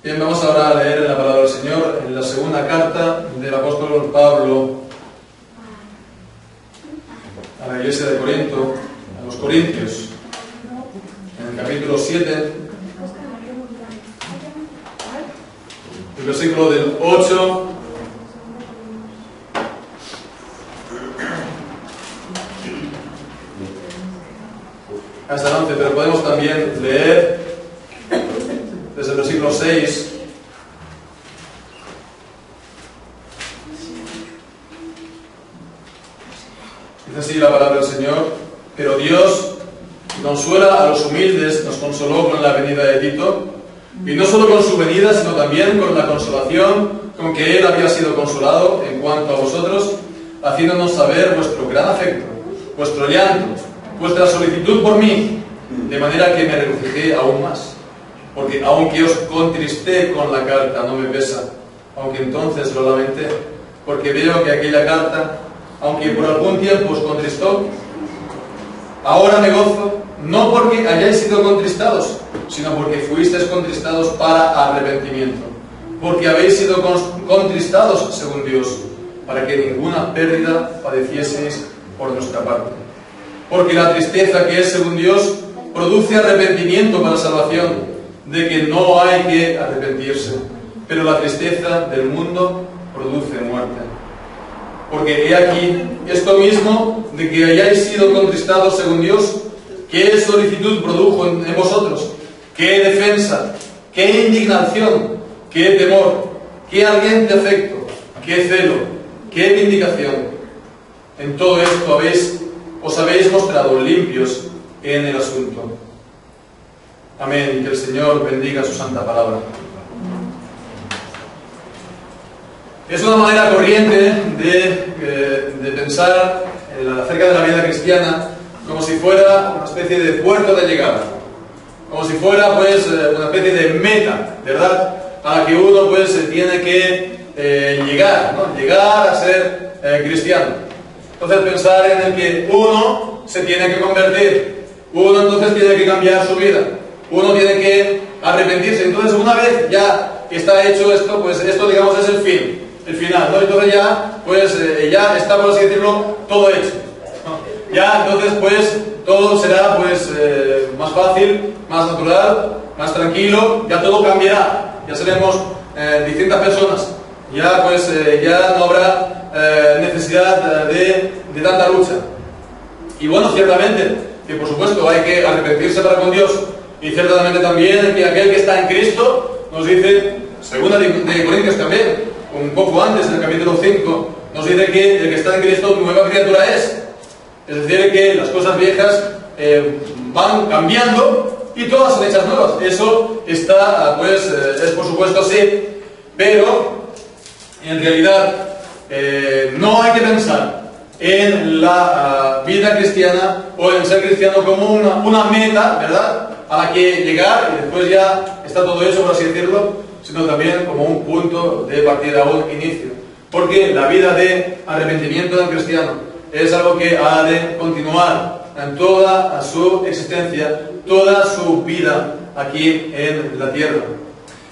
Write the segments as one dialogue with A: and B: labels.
A: Bien, vamos ahora a leer en la palabra del Señor en la segunda carta del apóstol Pablo a la iglesia de Corinto, a los Corintios, en el capítulo 7, el versículo del 8 hasta el 11, pero podemos también leer desde el versículo 6 dice así la palabra del Señor: pero Dios consuela a los humildes, nos consoló con la venida de Tito, y no solo con su venida, sino también con la consolación con que él había sido consolado en cuanto a vosotros, haciéndonos saber vuestro gran afecto, vuestro llanto, vuestra solicitud por mí, de manera que me regocijé aún más. Porque aunque os contristé con la carta, no me pesa, aunque entonces lo lamenté, porque veo que aquella carta, aunque por algún tiempo os contristó, ahora me gozo, no porque hayáis sido contristados, sino porque fuisteis contristados para arrepentimiento, porque habéis sido contristados según Dios, para que ninguna pérdida padecieseis por nuestra parte. Porque la tristeza que es según Dios produce arrepentimiento para salvación, de que no hay que arrepentirse, pero la tristeza del mundo produce muerte. Porque he aquí esto mismo, de que hayáis sido contristados según Dios, qué solicitud produjo en vosotros, qué defensa, qué indignación, qué temor, qué ardiente afecto, qué celo, qué vindicación. En todo esto os habéis mostrado limpios en el asunto. Amén, y que el Señor bendiga su santa palabra. Es una manera corriente de pensar acerca de la vida cristiana como si fuera una especie de puerto de llegada, como si fuera pues una especie de meta, ¿verdad?, a la que uno pues tiene que llegar, ¿no?, llegar a ser cristiano. Entonces pensar en el que uno se tiene que convertir, uno entonces tiene que cambiar su vida, uno tiene que arrepentirse. Entonces una vez ya está hecho esto, pues esto digamos es el final, ¿no? Entonces ya pues ya está, por así decirlo, todo hecho, ¿no? Ya entonces pues todo será pues más fácil, más natural, más tranquilo, ya todo cambiará, ya seremos distintas personas, ya pues ya no habrá necesidad de tanta lucha. Y bueno, ciertamente que por supuesto hay que arrepentirse para con Dios, y ciertamente también que aquel que está en Cristo, nos dice, segunda de Corintios también, un poco antes, en el capítulo 5, nos dice que el que está en Cristo nueva criatura es. Es decir, que las cosas viejas van cambiando y todas son hechas nuevas. Eso está, pues, es por supuesto así, pero en realidad no hay que pensar en la vida cristiana o en ser cristiano como una meta, ¿verdad?, a la que llegar y después ya está todo hecho, por así decirlo, sino también como un punto de partida o un inicio. Porque la vida de arrepentimiento del cristiano es algo que ha de continuar en toda su existencia, toda su vida aquí en la tierra.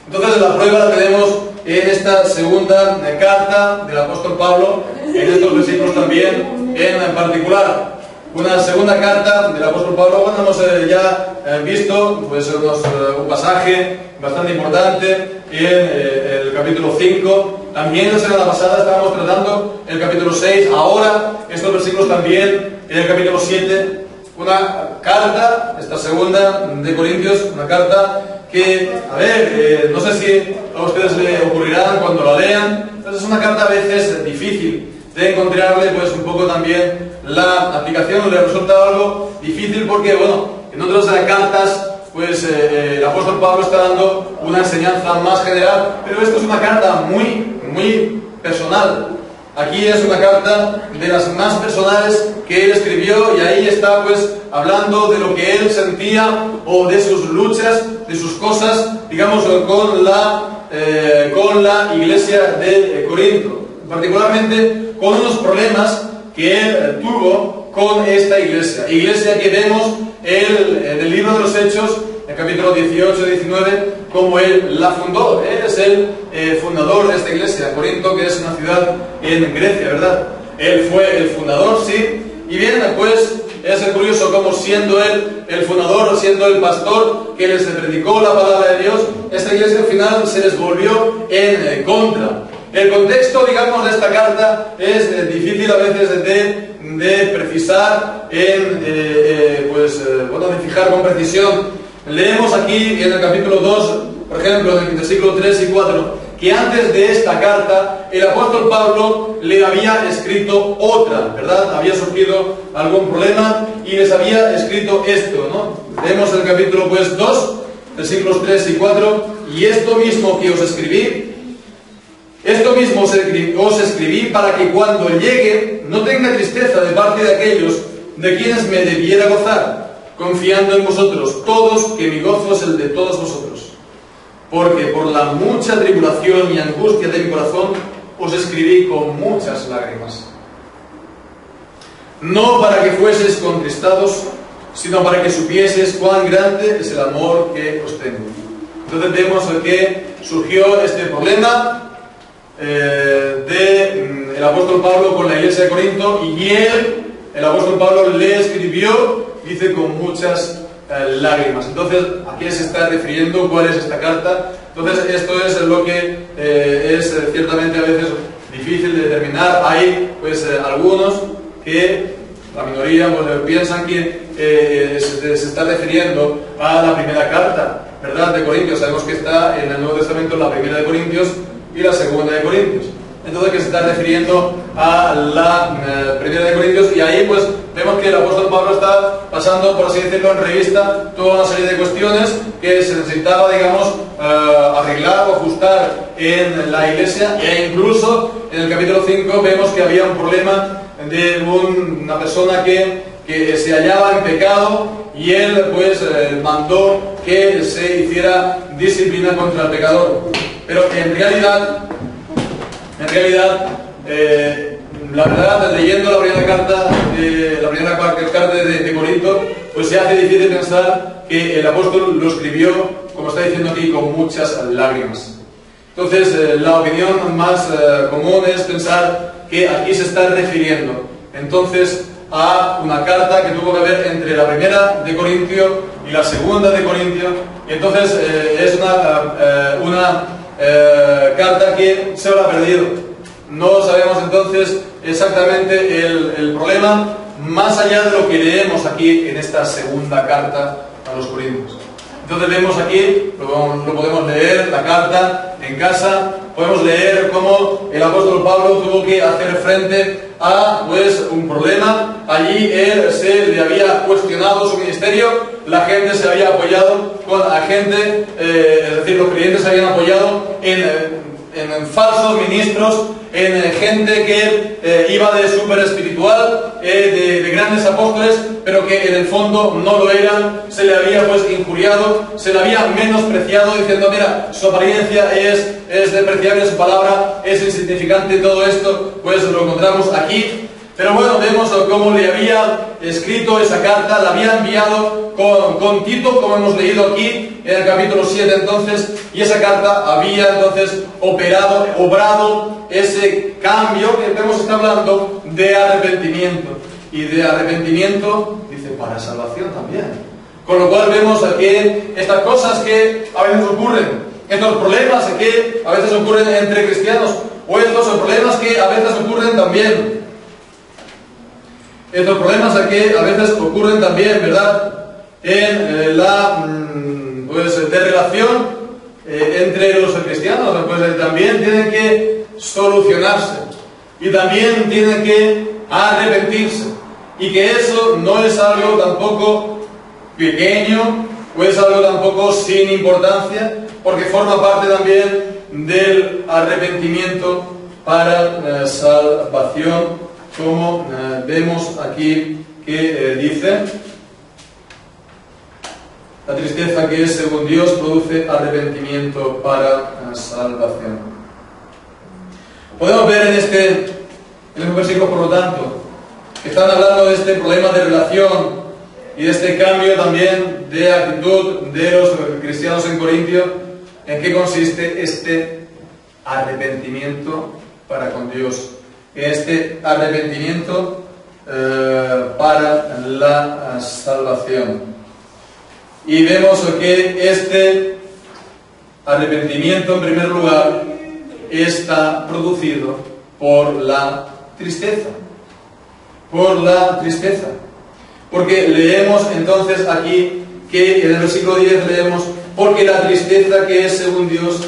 A: Entonces la prueba la tenemos en esta segunda carta del apóstol Pablo, en estos versículos también en particular. Una segunda carta del apóstol Pablo. Bueno, hemos ya visto pues, un pasaje bastante importante en el capítulo 5. También la semana pasada estábamos tratando el capítulo 6. Ahora estos versículos también en el capítulo 7. Una carta, esta segunda de Corintios, una carta que, a ver, no sé si a ustedes les ocurrirán cuando la lean. Entonces es una carta a veces difícil de encontrarle pues un poco también la aplicación. Le resulta algo difícil porque, bueno, en otras cartas pues el apóstol Pablo está dando una enseñanza más general, pero esto es una carta muy personal. Aquí es una carta de las más personales que él escribió, y ahí está pues hablando de lo que él sentía o de sus luchas, de sus cosas, digamos, con la iglesia de Corinto, particularmente con unos problemas que él tuvo con esta iglesia que vemos en el libro de los Hechos, capítulo 18 y 19, cómo él la fundó. Él es el fundador de esta iglesia, Corinto, que es una ciudad en Grecia, ¿verdad? Él fue el fundador, sí. Y bien, pues es curioso cómo siendo él el fundador, siendo el pastor que les predicó la palabra de Dios, esta iglesia al final se les volvió en contra. El contexto, digamos, de esta carta es difícil a veces de precisar, de fijar con precisión. Leemos aquí en el capítulo 2, por ejemplo, en el versículo 3 y 4, que antes de esta carta el apóstol Pablo le había escrito otra, ¿verdad? Había surgido algún problema y les había escrito esto, ¿no? Leemos el capítulo 2, versículos 3 y 4, y esto mismo que os escribí, os escribí para que cuando llegue no tenga tristeza de parte de aquellos de quienes me debiera gozar, confiando en vosotros todos, que mi gozo es el de todos vosotros. Porque por la mucha tribulación y angustia de mi corazón os escribí con muchas lágrimas. No para que fueseis contristados, sino para que supieseis cuán grande es el amor que os tengo. Entonces vemos que surgió este problema del apóstol Pablo con la iglesia de Corinto, y el apóstol Pablo le escribió, dice, con muchas lágrimas. Entonces, ¿a qué se está refiriendo? ¿Cuál es esta carta? Entonces, esto es lo que es ciertamente a veces difícil de determinar. Hay, pues, algunos que, la minoría, pues, piensan que se está refiriendo a la primera carta, ¿verdad?, de Corintios. Sabemos que está en el Nuevo Testamento la primera de Corintios y la segunda de Corintios. Entonces, que se está refiriendo a la primera de Corintios, y ahí pues vemos que el apóstol Pablo está pasando, por así decirlo, en revista toda una serie de cuestiones que se necesitaba, digamos, arreglar o ajustar en la iglesia. E incluso en el capítulo 5 vemos que había un problema de una persona que se hallaba en pecado, y él pues mandó que se hiciera disciplina contra el pecador. Pero en realidad, la verdad, leyendo la primera carta de Corinto, pues se hace difícil pensar que el apóstol lo escribió, como está diciendo aquí, con muchas lágrimas. Entonces, la opinión más común es pensar que aquí se está refiriendo entonces a una carta que tuvo que ver entre la primera de Corintio y la segunda de Corintio, y entonces es una carta que se habrá perdido. No sabemos entonces exactamente el problema, más allá de lo que leemos aquí en esta segunda carta a los Corintios. Entonces vemos aquí, lo podemos leer, la carta en casa, podemos leer cómo el apóstol Pablo tuvo que hacer frente a pues un problema. Allí él se le había cuestionado su ministerio, la gente se había apoyado con la gente, es decir, los creyentes se habían apoyado en falsos ministros, en gente que iba de súper espiritual, de grandes apóstoles, pero que en el fondo no lo eran. Se le había pues injuriado, se le había menospreciado, diciendo, mira, su apariencia es despreciable, su palabra es insignificante. Todo esto pues lo encontramos aquí. Pero bueno, vemos cómo le había escrito esa carta, la había enviado con Tito, como hemos leído aquí en el capítulo 7 entonces, y esa carta había entonces obrado ese cambio que vemos, está hablando de arrepentimiento, y de arrepentimiento, dice, para salvación también. Con lo cual vemos que estas cosas que a veces ocurren, estos problemas que a veces ocurren entre cristianos, o estos problemas que a veces ocurren también, estos problemas que a veces ocurren también, ¿verdad?, en de relación entre los cristianos, pues también tienen que solucionarse, y también tienen que arrepentirse, y que eso no es algo tampoco pequeño, o es algo tampoco sin importancia, porque forma parte también del arrepentimiento para salvación, como vemos aquí que dice: la tristeza que es según Dios produce arrepentimiento para salvación. Podemos ver en estos versículos, por lo tanto, que están hablando de este problema de relación y este cambio también de actitud de los cristianos en Corintio, ¿en qué consiste este arrepentimiento para con Dios? Este arrepentimiento para la salvación. Y vemos que este arrepentimiento, en primer lugar, está producido por la tristeza. Por la tristeza. Porque leemos entonces aquí que en el versículo 10 leemos: porque la tristeza que es según Dios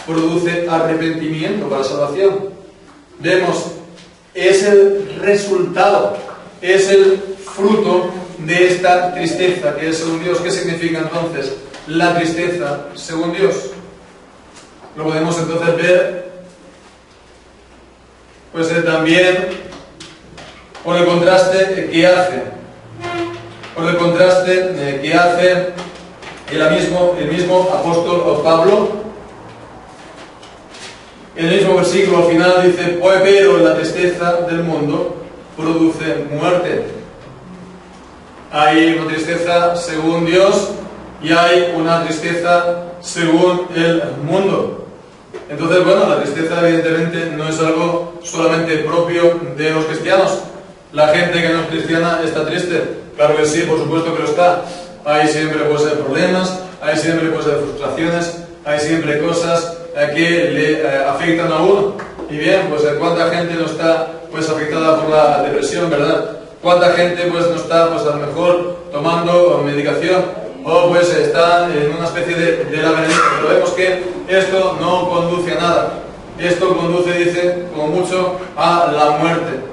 A: produce arrepentimiento para salvación. Vemos, es el resultado, es el fruto de esta tristeza que es según Dios. ¿Qué significa entonces la tristeza según Dios? Lo podemos entonces ver pues también por el contraste que hace. Por el contraste que hace el mismo apóstol Pablo. En el mismo versículo al final dice: pero la tristeza del mundo produce muerte. Hay una tristeza según Dios y hay una tristeza según el mundo. Entonces, bueno, la tristeza evidentemente no es algo solamente propio de los cristianos. La gente que no es cristiana está triste. Claro que sí, por supuesto que lo está. Hay siempre pues problemas, hay siempre pues frustraciones, hay siempre cosas que le afectan a uno. Y bien, pues cuánta gente no está pues afectada por la depresión, ¿verdad? Cuánta gente pues no está pues a lo mejor tomando medicación, o pues están en una especie de laberinto. Pero vemos que esto no conduce a nada. Esto conduce, dice, como mucho, a la muerte.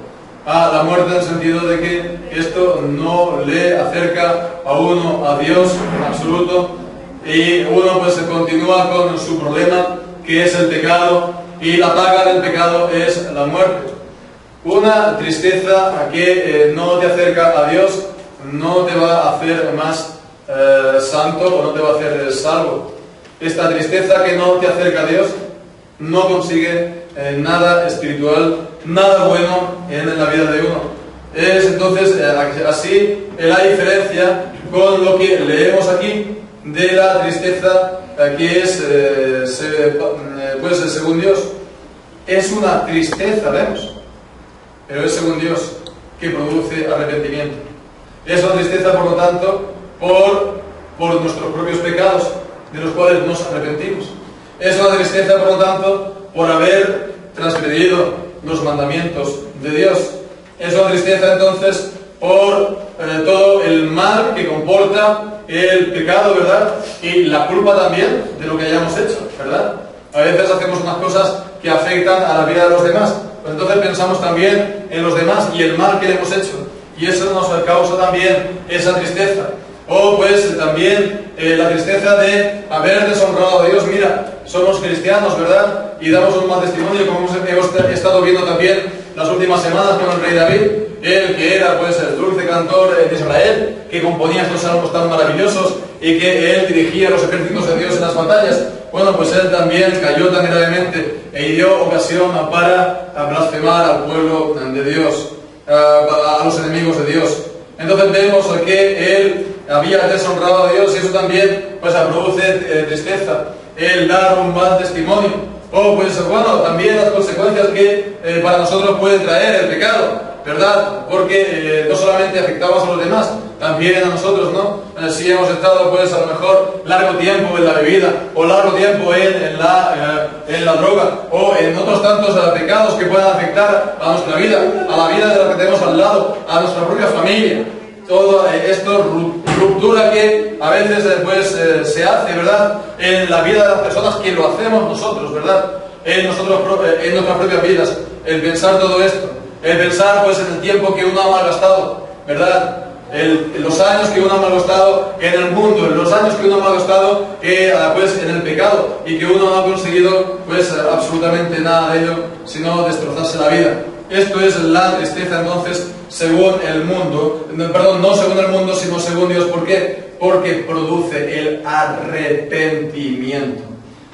A: A la muerte en el sentido de que esto no le acerca a uno a Dios en absoluto, y uno pues continúa con su problema, que es el pecado, y la paga del pecado es la muerte. Una tristeza que no te acerca a Dios no te va a hacer más santo, o no te va a hacer salvo. Esta tristeza que no te acerca a Dios no consigue nada espiritual, nada bueno en la vida de uno. Es entonces así la diferencia con lo que leemos aquí de la tristeza que es pues según Dios. Es una tristeza, vemos, pero es según Dios, que produce arrepentimiento. Es una tristeza, por lo tanto, por nuestros propios pecados, de los cuales nos arrepentimos. Es una tristeza, por lo tanto, por haber transgredido los mandamientos de Dios. Es una tristeza, entonces, por todo el mal que comporta el pecado, ¿verdad? Y la culpa también de lo que hayamos hecho, ¿verdad? A veces hacemos unas cosas que afectan a la vida de los demás, pues entonces pensamos también en los demás y el mal que le hemos hecho, y eso nos causa también esa tristeza. O pues también la tristeza de haber deshonrado a Dios. Mira, somos cristianos, ¿verdad? Y damos un mal testimonio, como hemos estado viendo también las últimas semanas con el rey David, él que era pues el dulce cantor de Israel, que componía estos salmos tan maravillosos y que él dirigía los ejércitos de Dios en las batallas. Bueno, pues él también cayó tan gravemente e dio ocasión para blasfemar al pueblo de Dios, a los enemigos de Dios. Entonces vemos que él había deshonrado a Dios, y eso también pues produce tristeza, el dar un mal testimonio. O pues bueno, también las consecuencias que para nosotros puede traer el pecado, ¿verdad? Porque no solamente afectamos a los demás, también a nosotros, ¿no? Si hemos estado pues a lo mejor largo tiempo en la bebida, o largo tiempo en la droga, o en otros tantos pecados que puedan afectar a nuestra vida, a la vida de los que tenemos al lado, a nuestra propia familia. Todo esto, ruptura que a veces se hace, ¿verdad? En la vida de las personas, que lo hacemos nosotros, ¿verdad? En nuestras propias vidas, el pensar todo esto, el pensar pues en el tiempo que uno ha malgastado, ¿verdad? Los años que uno ha malgastado en el mundo, los años que uno ha malgastado pues en el pecado, y que uno no ha conseguido pues absolutamente nada de ello, sino destrozarse la vida. Esto es la tristeza, entonces, según el mundo, perdón, no según el mundo, sino según Dios. ¿Por qué? Porque produce el arrepentimiento.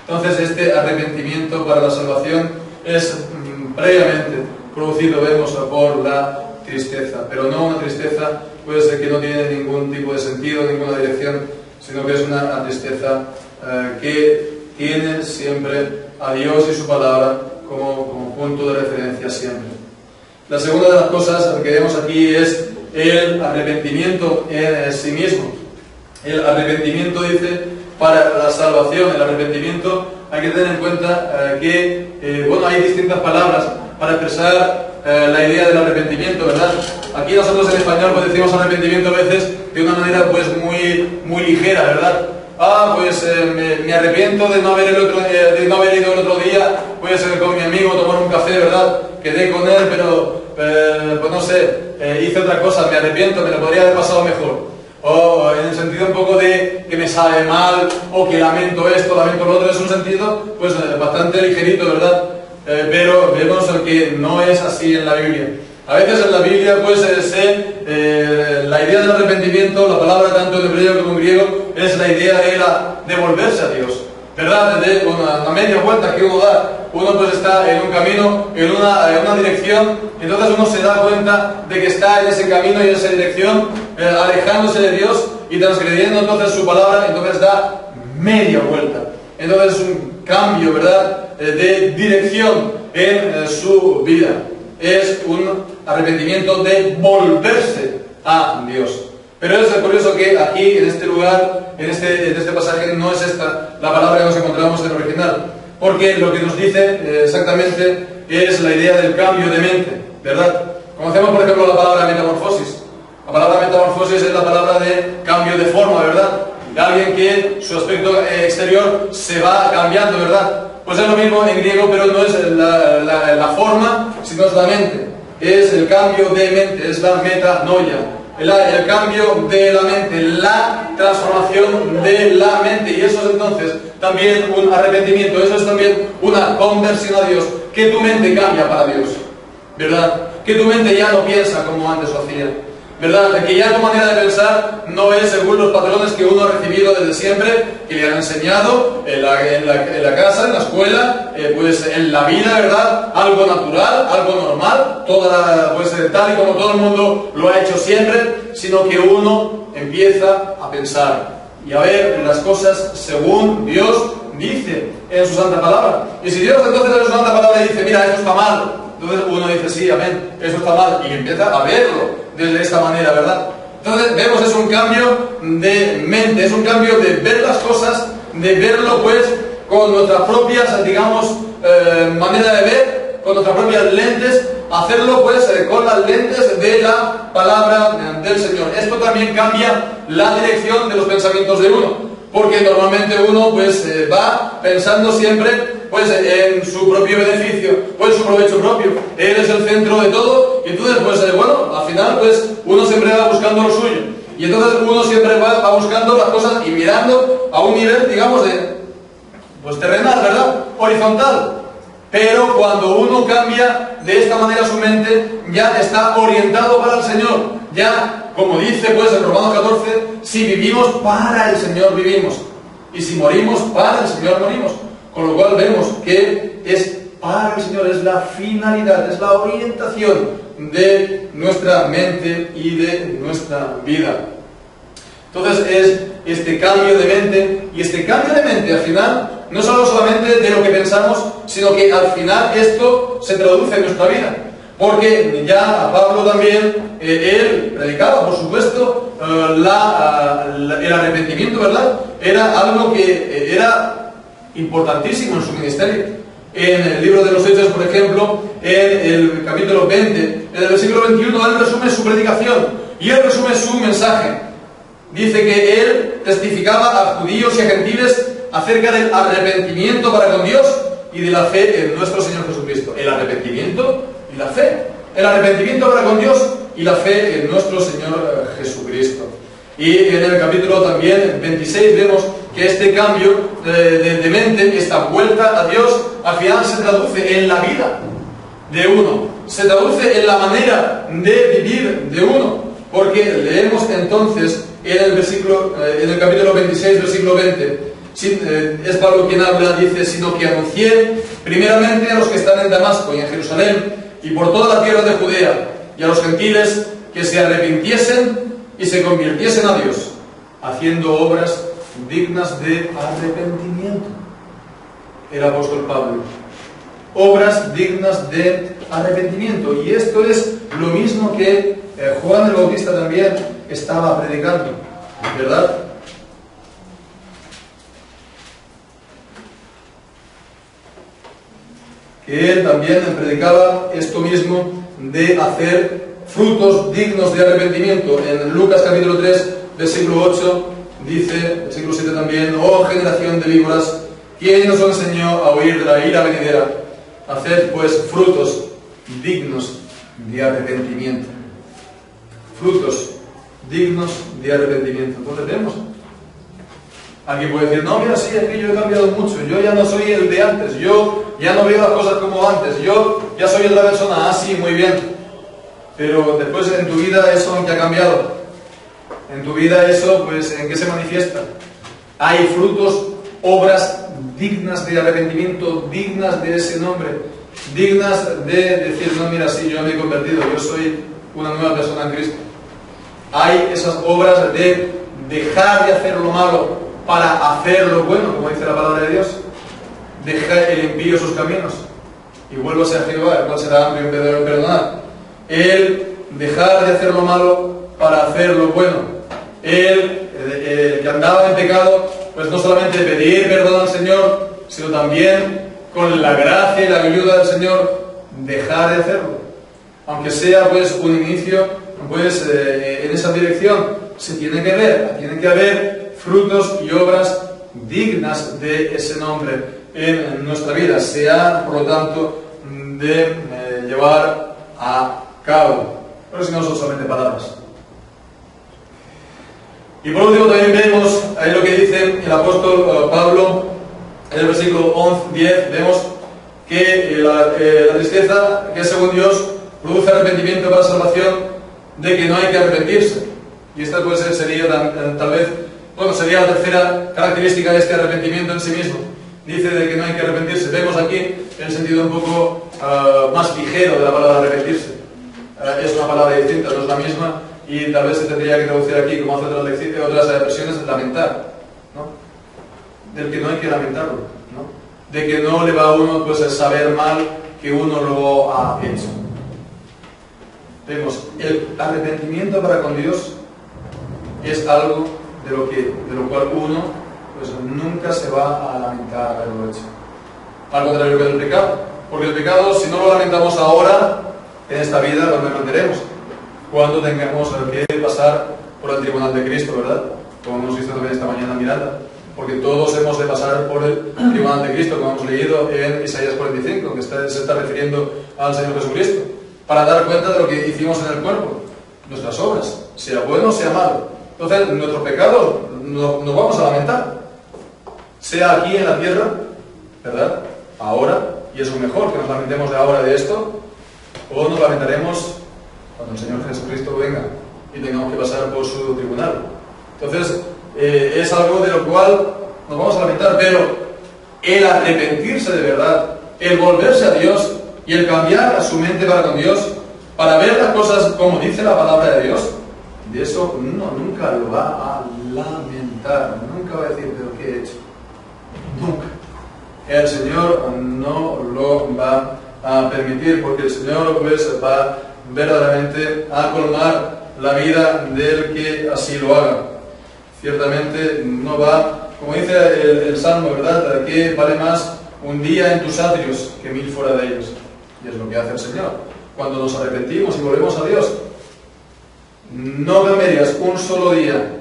A: Entonces, este arrepentimiento para la salvación es previamente producido, vemos, por la tristeza, pero no una tristeza pues, que no tiene ningún tipo de sentido, ninguna dirección, sino que es una tristeza que tiene siempre a Dios y su palabra como punto de referencia siempre. La segunda de las cosas que vemos aquí es el arrepentimiento en sí mismo. El arrepentimiento, dice, para la salvación. El arrepentimiento, hay que tener en cuenta que hay distintas palabras para expresar la idea del arrepentimiento, ¿verdad? Aquí nosotros en español pues decimos arrepentimiento a veces de una manera pues muy ligera, ¿verdad? Me arrepiento de no haber ido el otro día pues con mi amigo a tomar un café, ¿verdad? Quedé con él, pero pues no sé, hice otra cosa, me arrepiento, me lo podría haber pasado mejor. O en el sentido un poco de que me sabe mal, o que lamento esto, lamento lo otro, es un sentido pues bastante ligerito, ¿verdad? Pero vemos que no es así en la Biblia. A veces en la Biblia pues la idea del arrepentimiento, la palabra tanto en hebreo como en griego, es la idea de volverse a Dios, ¿verdad? De una media vuelta que uno da. Uno pues está en un camino, en una dirección, y entonces uno se da cuenta de que está en ese camino y en esa dirección, alejándose de Dios y transgrediendo entonces su palabra, entonces da media vuelta. Entonces es un cambio, ¿verdad?, de dirección en su vida. Es un arrepentimiento de volverse a Dios. Pero es curioso que aquí, en este lugar, en este pasaje, no es esta la palabra que nos encontramos en el original. Porque lo que nos dice exactamente es la idea del cambio de mente, ¿verdad? Conocemos, por ejemplo, la palabra metamorfosis. La palabra metamorfosis es la palabra de cambio de forma, ¿verdad? De alguien que su aspecto exterior se va cambiando, ¿verdad? Pues es lo mismo en griego, pero no es la forma, sino es la mente. Es el cambio de mente, es la metanoia. El cambio de la mente, la transformación de la mente. Y eso es entonces también un arrepentimiento, eso es también una conversión a Dios. Que tu mente cambia para Dios, ¿verdad? Que tu mente ya no piensa como antes lo hacía, ¿verdad? Que ya tu manera de pensar no es según los patrones que uno ha recibido desde siempre, que le han enseñado en la casa, en la escuela, pues en la vida, ¿verdad? Algo natural, algo normal, tal y como todo el mundo lo ha hecho siempre, sino que uno empieza a pensar y a ver las cosas según Dios dice en su santa palabra. Y si Dios entonces en su santa palabra dice, mira, esto está mal, entonces uno dice, sí, amén, eso está mal, y empieza a verlo desde esta manera, ¿verdad? Entonces vemos, es un cambio de mente, es un cambio de ver las cosas, de verlo pues con nuestras propias, digamos, manera de ver, con nuestras propias lentes, hacerlo pues con las lentes de la palabra del Señor. Esto también cambia la dirección de los pensamientos de uno, porque normalmente uno pues va pensando siempre pues en su propio beneficio, pues su provecho propio. Él es el centro de todo, y entonces pues al final pues uno siempre va buscando lo suyo, y entonces uno siempre va buscando las cosas y mirando a un nivel, digamos, pues terrenal, ¿verdad? Horizontal. Pero cuando uno cambia de esta manera su mente, ya está orientado para el Señor. Ya, como dice pues en Romanos 14, si vivimos para el Señor vivimos, y si morimos para el Señor morimos. Con lo cual vemos que es para el Señor, es la finalidad, es la orientación de nuestra mente y de nuestra vida. Entonces es este cambio de mente, y este cambio de mente al final no es algo solamente de lo que pensamos, sino que al final esto se traduce en nuestra vida. Porque ya Pablo también, él predicaba, por supuesto, el arrepentimiento, ¿verdad? Era algo que era importantísimo en su ministerio. En el libro de los Hechos, por ejemplo, en el capítulo 20, en el versículo 21, él resume su predicación y él resume su mensaje. Dice que él testificaba a judíos y a gentiles acerca del arrepentimiento para con Dios y de la fe en nuestro Señor Jesucristo. El arrepentimiento y la fe. El arrepentimiento para con Dios y la fe en nuestro Señor Jesucristo. Y en el capítulo también 26 vemos que este cambio de mente, esta vuelta a Dios, al final se traduce en la vida de uno, se traduce en la manera de vivir de uno, porque leemos entonces en el capítulo 26, versículo 20, es Pablo quien habla, dice, sino que anuncié primeramente a los que están en Damasco y en Jerusalén y por toda la tierra de Judea, y a los gentiles que se arrepintiesen y se convirtiesen a Dios, haciendo obras dignas de arrepentimiento. El apóstol Pablo. Obras dignas de arrepentimiento. Y esto es lo mismo que Juan el Bautista también estaba predicando, ¿verdad? Que él también predicaba esto mismo de hacer frutos dignos de arrepentimiento. En Lucas capítulo 3, versículo 8, dice, versículo 7 también: oh generación de víboras, ¿quién os enseñó a huir de la ira venidera? Haced pues frutos dignos de arrepentimiento. Frutos dignos de arrepentimiento. Entonces vemos. Alguien puede decir: no, mira, sí, es que yo he cambiado mucho, yo ya no soy el de antes, yo ya no veo las cosas como antes, yo ya soy otra persona. Ah, sí, muy bien. Pero después en tu vida eso, ¿en qué ha cambiado? En tu vida eso, pues, ¿en qué se manifiesta? Hay frutos, obras dignas de arrepentimiento, dignas de ese nombre, dignas de decir: no, mira, sí, yo me he convertido, yo soy una nueva persona en Cristo. Hay esas obras de dejar de hacer lo malo para hacer lo bueno, como dice la palabra de Dios. Deja el impío sus caminos y vuélvase a Jehová, el cual será amplio en perdonar. El dejar de hacer lo malo para hacer lo bueno. El que andaba en pecado, pues no solamente pedir perdón al Señor, sino también con la gracia y la ayuda del Señor dejar de hacerlo. Aunque sea pues un inicio, pues en esa dirección se tiene que ver, tiene que haber frutos y obras dignas de ese nombre en nuestra vida, sea por lo tanto de llevar a cabo, pero si no son solamente palabras. Y por último también vemos ahí lo que dice el apóstol Pablo en el versículo 10, vemos que la tristeza, que según Dios produce arrepentimiento para salvación, de que no hay que arrepentirse. Y esta pues sería tal vez, bueno, sería la tercera característica de este arrepentimiento en sí mismo. Dice de que no hay que arrepentirse. Vemos aquí el sentido un poco más ligero de la palabra arrepentirse. Es una palabra distinta, no es la misma, y tal vez se tendría que traducir aquí, como hace otras versiones, lamentar, ¿no? Del que no hay que lamentarlo, ¿no? De que no le va a uno pues a saber mal que uno lo ha hecho. Vemos, el arrepentimiento para con Dios es algo de lo cual uno pues nunca se va a lamentar haberlo hecho. Al contrario que el pecado, porque el pecado, si no lo lamentamos ahora, en esta vida lo lamentaremos cuando tengamos que pasar por el tribunal de Cristo, ¿verdad? Como hemos visto también esta mañana en Miranda, porque todos hemos de pasar por el tribunal de Cristo, como hemos leído en Isaías 45, que se está refiriendo al Señor Jesucristo, para dar cuenta de lo que hicimos en el cuerpo, nuestras obras, sea bueno o sea malo. Entonces, nuestros pecados nos vamos a lamentar, sea aquí en la tierra, ¿verdad? Ahora, y es lo mejor que nos lamentemos de ahora de esto, o nos lamentaremos cuando el Señor Jesucristo venga y tengamos que pasar por su tribunal. Entonces, es algo de lo cual nos vamos a lamentar, pero el arrepentirse de verdad, el volverse a Dios y el cambiar su mente para con Dios, para ver las cosas como dice la palabra de Dios, de eso uno nunca lo va a lamentar, nunca va a decir: ¿pero qué he hecho? Nunca. El Señor no lo va a permitir, porque el Señor pues va verdaderamente a colmar la vida del que así lo haga. Ciertamente no va, como dice el Salmo, ¿verdad?, que vale más un día en tus atrios que 1000 fuera de ellos. Y es lo que hace el Señor. Cuando nos arrepentimos y volvemos a Dios, no cambiarías un solo día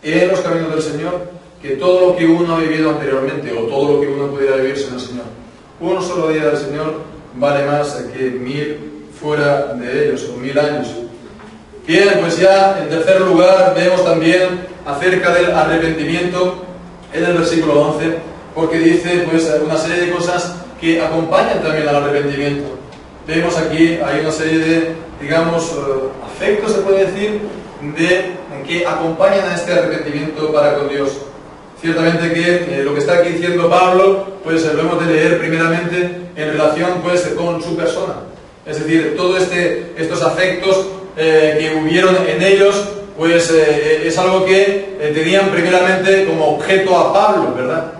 A: en los caminos del Señor que todo lo que uno ha vivido anteriormente, o todo lo que uno pudiera vivir sin el Señor. Un solo día del Señor vale más que 1000 fuera de ellos, o 1000 años. Bien, pues ya en tercer lugar vemos también acerca del arrepentimiento en el versículo 11, porque dice pues una serie de cosas que acompañan también al arrepentimiento. Vemos aquí, hay una serie de, digamos, afectos, se puede decir, que acompañan a este arrepentimiento para con Dios. Ciertamente que lo que está aquí diciendo Pablo, pues lo hemos de leer primeramente en relación pues con su persona. Es decir, todos estos afectos que hubieron en ellos, pues es algo que tenían primeramente como objeto a Pablo, ¿verdad?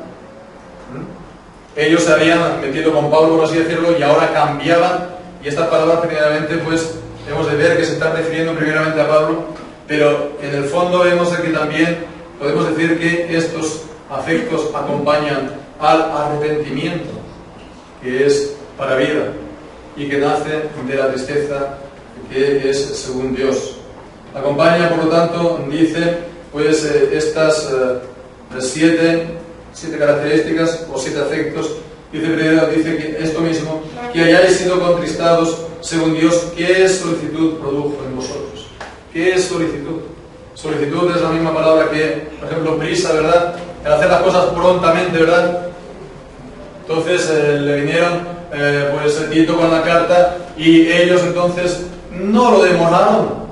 A: Ellos se habían metido con Pablo, por así decirlo, y ahora cambiaban, y estas palabras primeramente, pues hemos de ver que se están refiriendo primeramente a Pablo, pero en el fondo vemos que también podemos decir que estos afectos acompañan al arrepentimiento, que es para vida y que nace de la tristeza que es según Dios. Acompaña, por lo tanto, dice, pues estas siete características o 7 afectos. Dice primero, dice que esto mismo, que hayáis sido contristados según Dios. ¿Qué solicitud produjo en vosotros? ¿Qué es solicitud? Solicitud es la misma palabra que, por ejemplo, prisa, ¿verdad? El hacer las cosas prontamente, ¿verdad? Entonces le vinieron pues Tito con la carta y ellos entonces no lo demoraron,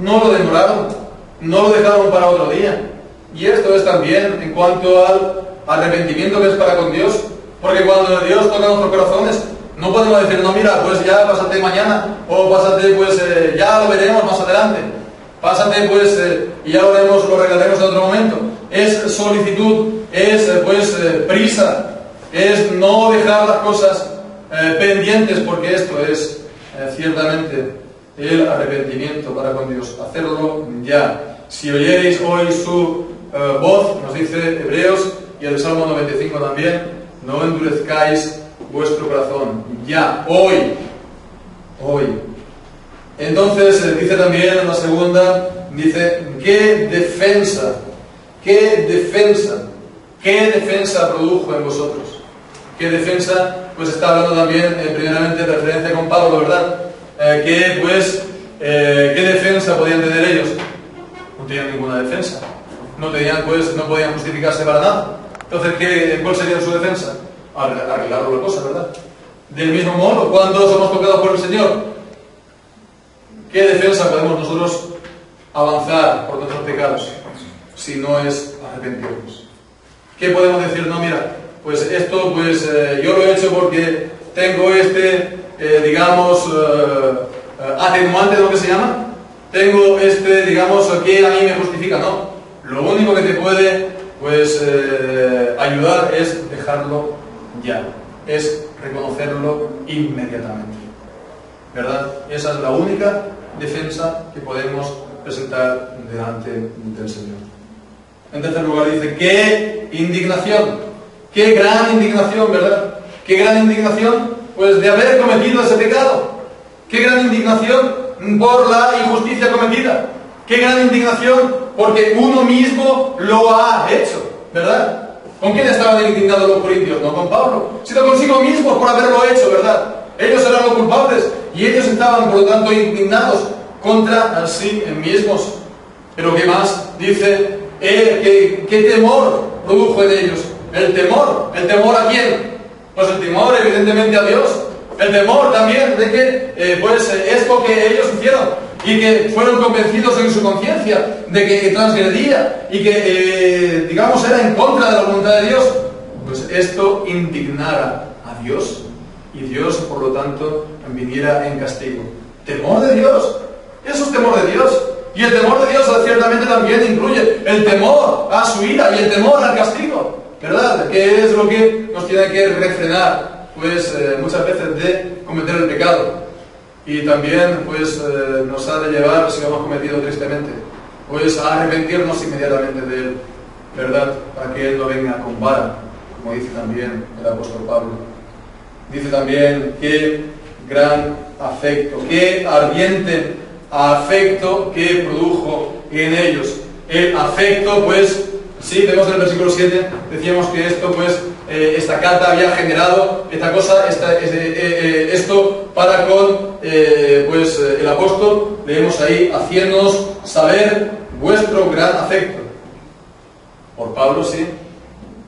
A: no lo dejaron para otro día. Y esto es también en cuanto al arrepentimiento que es para con Dios, porque cuando Dios toca nuestros corazones, no podemos decir, no, mira, pues ya pásate mañana, o pásate, pues ya lo veremos más adelante, pásate, pues y ya lo arreglaremos en otro momento. Es solicitud, es pues prisa, es no dejar las cosas pendientes, porque esto es ciertamente el arrepentimiento para con Dios, hacerlo ya. Si oyereis hoy su voz, nos dice Hebreos, y el Salmo 95 también, no endurezcáis vuestro corazón, ya, hoy. Entonces dice también en la segunda, dice, ¿qué defensa produjo en vosotros? ¿Qué defensa? Pues está hablando también, primeramente, de referencia con Pablo, ¿verdad? ¿Qué defensa podían tener ellos? No tenían ninguna defensa. No podían justificarse para nada. Entonces, ¿cuál sería su defensa? Arreglar la cosa, ¿verdad? Del mismo modo, cuando somos tocados por el Señor, ¿qué defensa podemos nosotros avanzar por nuestros pecados si no es arrepentirnos? ¿Qué podemos decir? No, mira, pues esto, pues yo lo he hecho porque tengo atenuante, ¿no? Que se llama. Tengo digamos, que a mí me justifica. No. Lo único que te puede, pues, ayudar es dejarlo ya. Es reconocerlo inmediatamente. ¿Verdad? Esa es la única defensa que podemos presentar delante del Señor. En tercer lugar dice, ¡qué indignación! ¡Qué gran indignación!, ¿verdad? ¡Qué gran indignación! Pues de haber cometido ese pecado. ¡Qué gran indignación por la injusticia cometida! ¡Qué gran indignación porque uno mismo lo ha hecho! ¿Verdad? ¿Con quién estaban indignados los corintios? No con Pablo, sino consigo mismos por haberlo hecho, ¿verdad? Ellos eran los culpables y ellos estaban, por lo tanto, indignados contra sí mismos. Pero ¿qué más? Dice, ¿qué temor produjo en ellos? ¿El temor a quién? Pues el temor, evidentemente, a Dios. El temor también de que, esto que ellos hicieron y que fueron convencidos en su conciencia de que transgredía y que, digamos, era en contra de la voluntad de Dios, pues esto indignara a Dios y Dios, por lo tanto, viniera en castigo. ¿Temor de Dios? Eso es temor de Dios. Y el temor de Dios ciertamente también incluye el temor a su ira y el temor al castigo, ¿verdad? Que es lo que nos tiene que refrenar, pues, muchas veces de cometer el pecado. Y también, pues, nos ha de llevar, si lo hemos cometido tristemente, pues, a arrepentirnos inmediatamente de él, ¿verdad? Para que él no venga con vara, como dice también el apóstol Pablo. Dice también qué gran afecto, qué ardiente afecto que produjo en ellos. El afecto, pues, sí, vemos en el versículo 7, decíamos que esto, pues, esta carta había generado esta cosa, esto para con, pues, el apóstol, leemos ahí, haciéndonos saber vuestro gran afecto. Por Pablo, sí,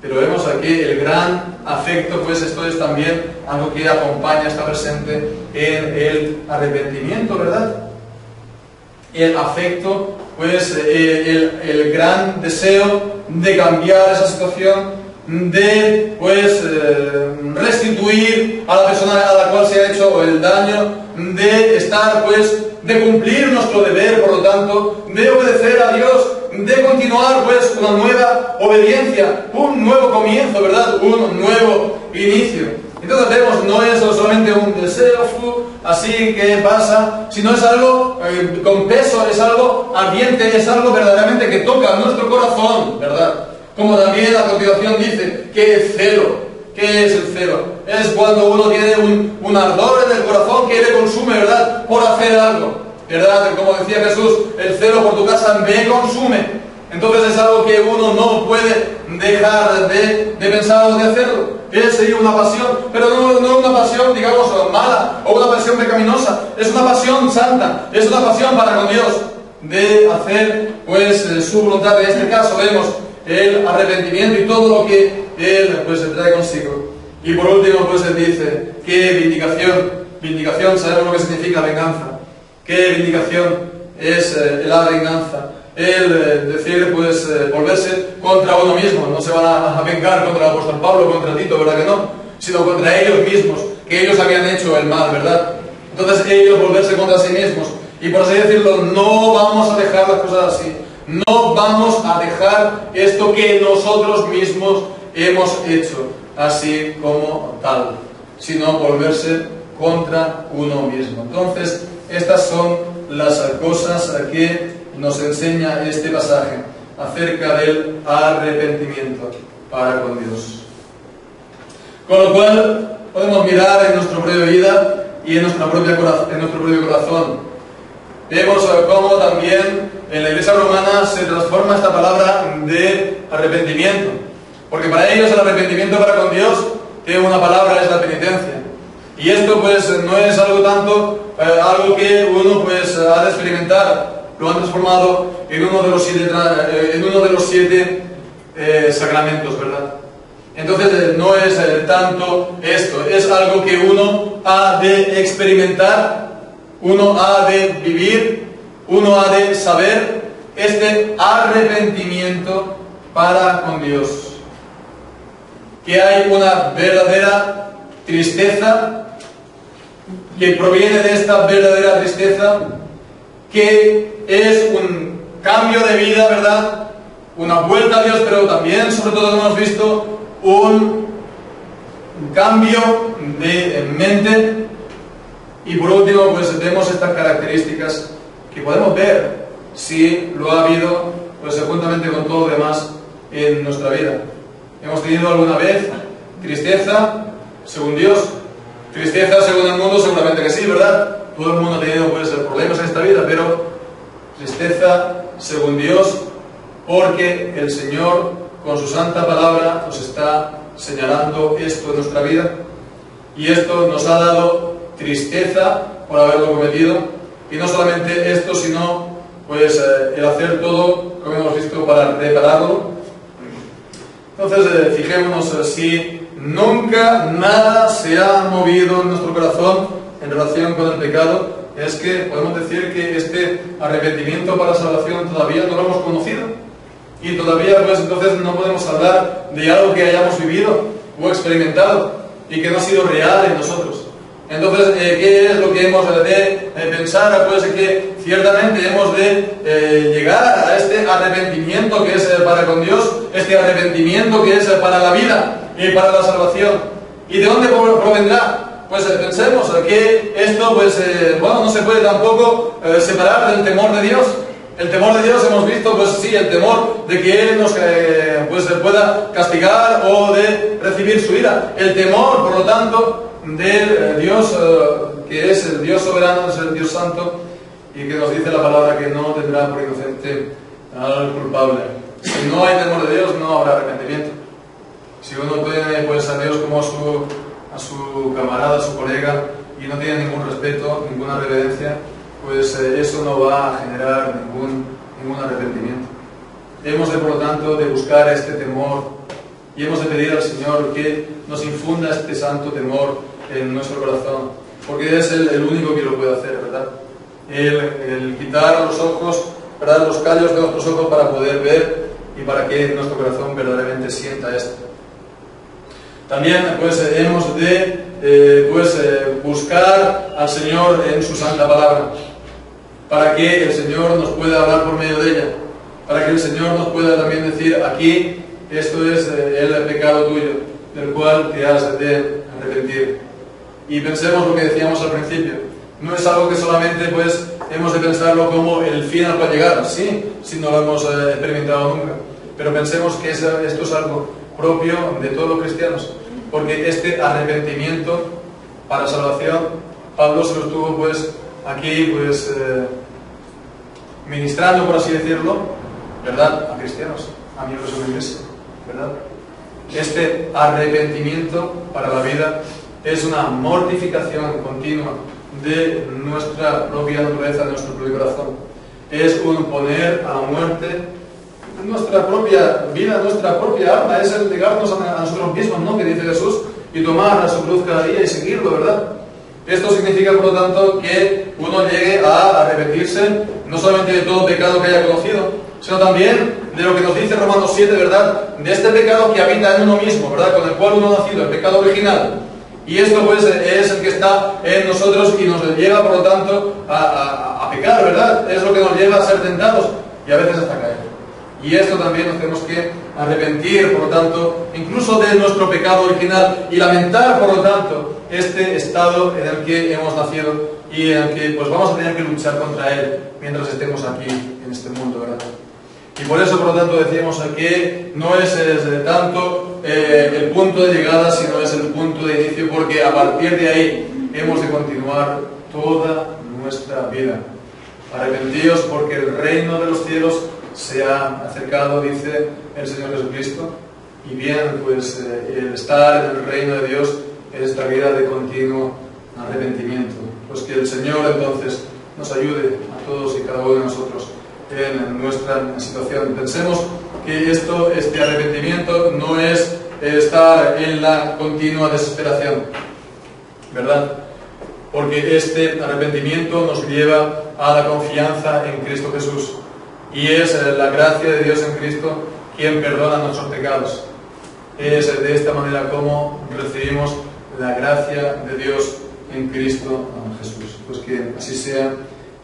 A: pero vemos aquí el gran afecto, pues esto es también algo que acompaña, está presente en el arrepentimiento, ¿verdad? El afecto, pues el gran deseo de cambiar esa situación, de, pues, restituir a la persona a la cual se ha hecho el daño, de estar, pues, de cumplir nuestro deber, por lo tanto, de obedecer a Dios, de continuar, pues, una nueva obediencia, un nuevo comienzo, ¿verdad? Un nuevo inicio. Entonces vemos, no es solamente un deseo así que pasa, sino es algo con peso, es algo ardiente, es algo verdaderamente que toca nuestro corazón, ¿verdad? Como también a continuación dice, ¿qué es celo? ¿Qué es el celo? Es cuando uno tiene un ardor en el corazón que le consume, ¿verdad? Por hacer algo, ¿verdad? Como decía Jesús, el celo por tu casa me consume. Entonces es algo que uno no puede dejar de pensar o de hacerlo. Es una pasión, pero no una pasión, digamos, mala o una pasión pecaminosa. Es una pasión santa, es una pasión para con Dios, de hacer, pues, su voluntad. En este caso vemos el arrepentimiento y todo lo que Él, pues, trae consigo. Y por último, pues, Él dice que vindicación, sabemos lo que significa venganza. ¿Qué vindicación es la venganza? El decir, pues, volverse contra uno mismo. No se van a vengar contra el apóstol Pablo, contra Tito, ¿verdad que no? Sino contra ellos mismos, que ellos habían hecho el mal, ¿verdad? Entonces ellos volverse contra sí mismos. Y por así decirlo, no vamos a dejar las cosas así. No vamos a dejar esto que nosotros mismos hemos hecho, así como tal, sino volverse contra uno mismo. Entonces, estas son las cosas que nos enseña este pasaje acerca del arrepentimiento para con Dios. Con lo cual podemos mirar en nuestra propia vida y en nuestro propio corazón. Vemos cómo también en la Iglesia romana se transforma esta palabra de arrepentimiento, porque para ellos el arrepentimiento para con Dios tiene una palabra, es la penitencia. Y esto, pues, no es algo tanto algo que uno, pues, ha de experimentar. Lo han transformado en uno de los siete sacramentos, ¿verdad? Entonces no es tanto esto, es algo que uno ha de experimentar, uno ha de vivir, uno ha de saber este arrepentimiento para con Dios. Que hay una verdadera tristeza que proviene de esta verdadera tristeza, que es un cambio de vida, ¿verdad? Una vuelta a Dios, pero también, sobre todo, hemos visto un cambio de mente. Y por último, pues, vemos estas características que podemos ver si lo ha habido, pues, juntamente con todo lo demás en nuestra vida. ¿Hemos tenido alguna vez tristeza según Dios? Tristeza según el mundo, seguramente que sí, ¿verdad? Todo el mundo ha tenido, pues, problemas en esta vida, pero tristeza según Dios, porque el Señor, con su santa palabra, nos está señalando esto en nuestra vida, y esto nos ha dado tristeza por haberlo cometido, y no solamente esto, sino, pues, el hacer todo, como hemos visto, para repararlo. Entonces, fijémonos si nunca nada se ha movido en nuestro corazón en relación con el pecado, es que podemos decir que este arrepentimiento para la salvación todavía no lo hemos conocido, y todavía, pues, entonces no podemos hablar de algo que hayamos vivido o experimentado y que no ha sido real en nosotros. Entonces, ¿qué es lo que hemos de pensar? Pues que ciertamente hemos de llegar a este arrepentimiento que es para con Dios, este arrepentimiento que es para la vida y para la salvación. ¿Y de dónde provendrá? Pues pensemos que esto, pues, bueno, no se puede tampoco separar del temor de Dios. El temor de Dios hemos visto, pues sí, el temor de que Él nos pues, pueda castigar o de recibir su ira. El temor, por lo tanto, del Dios que es el Dios soberano, es el Dios santo, y que nos dice la palabra que no tendrá por inocente al culpable. Si no hay temor de Dios, no habrá arrepentimiento. Si uno tiene, pues, a Dios como a su camarada, a su colega, y no tiene ningún respeto, ninguna reverencia, pues eso no va a generar ningún arrepentimiento. Hemos de, por lo tanto, de buscar este temor, y hemos de pedir al Señor que nos infunda este santo temor en nuestro corazón, porque es el único que lo puede hacer, ¿verdad? El quitar los ojos, ¿verdad?, los callos de nuestros ojos para poder ver y para que nuestro corazón verdaderamente sienta esto. También, pues, hemos de buscar al Señor en su santa palabra, para que el Señor nos pueda hablar por medio de ella, para que el Señor nos pueda también decir: aquí, esto es el pecado tuyo, del cual te has de arrepentir. Y pensemos lo que decíamos al principio, no es algo que solamente hemos de pensarlo como el fin al cual llegar, sí, si no lo hemos experimentado nunca, pero pensemos que esto es algo propio de todos los cristianos, porque este arrepentimiento para salvación, Pablo se lo estuvo aquí ministrando, por así decirlo, ¿verdad?, a cristianos, a miembros de la iglesia, ¿verdad? Este arrepentimiento para la vida es una mortificación continua de nuestra propia naturaleza, de nuestro propio corazón. Es un poner a la muerte nuestra propia vida, nuestra propia alma, es el negarnos a nosotros mismos, ¿no?, que dice Jesús, y tomar a su cruz cada día y seguirlo, ¿verdad? Esto significa, por lo tanto, que uno llegue a arrepentirse no solamente de todo pecado que haya conocido, sino también de lo que nos dice Romanos 7, ¿verdad?, de este pecado que habita en uno mismo, ¿verdad?, con el cual uno ha nacido, el pecado original. Y esto es el que está en nosotros y nos lleva, por lo tanto, a pecar, ¿verdad? Es lo que nos lleva a ser tentados y a veces hasta caer. Y esto también nos tenemos que arrepentir, por lo tanto, incluso de nuestro pecado original, y lamentar, por lo tanto, este estado en el que hemos nacido y en el que vamos a tener que luchar contra él mientras estemos aquí en este mundo, ¿verdad? Y por eso, por lo tanto, decíamos que no es tanto el punto de llegada, sino es el punto de inicio, porque a partir de ahí hemos de continuar toda nuestra vida. Arrepentíos porque el reino de los cielos se ha acercado, dice el Señor Jesucristo, y bien, el estar en el reino de Dios es la vida de continuo arrepentimiento. Pues que el Señor entonces nos ayude a todos y cada uno de nosotros en nuestra situación. Pensemos que este arrepentimiento no es estar en la continua desesperación, ¿verdad? Porque este arrepentimiento nos lleva a la confianza en Cristo Jesús, y es la gracia de Dios en Cristo quien perdona nuestros pecados. Es de esta manera como recibimos la gracia de Dios en Cristo Jesús. Pues que así sea,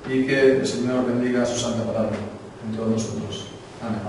A: y que el Señor bendiga su santa palabra en todos nosotros. Amén.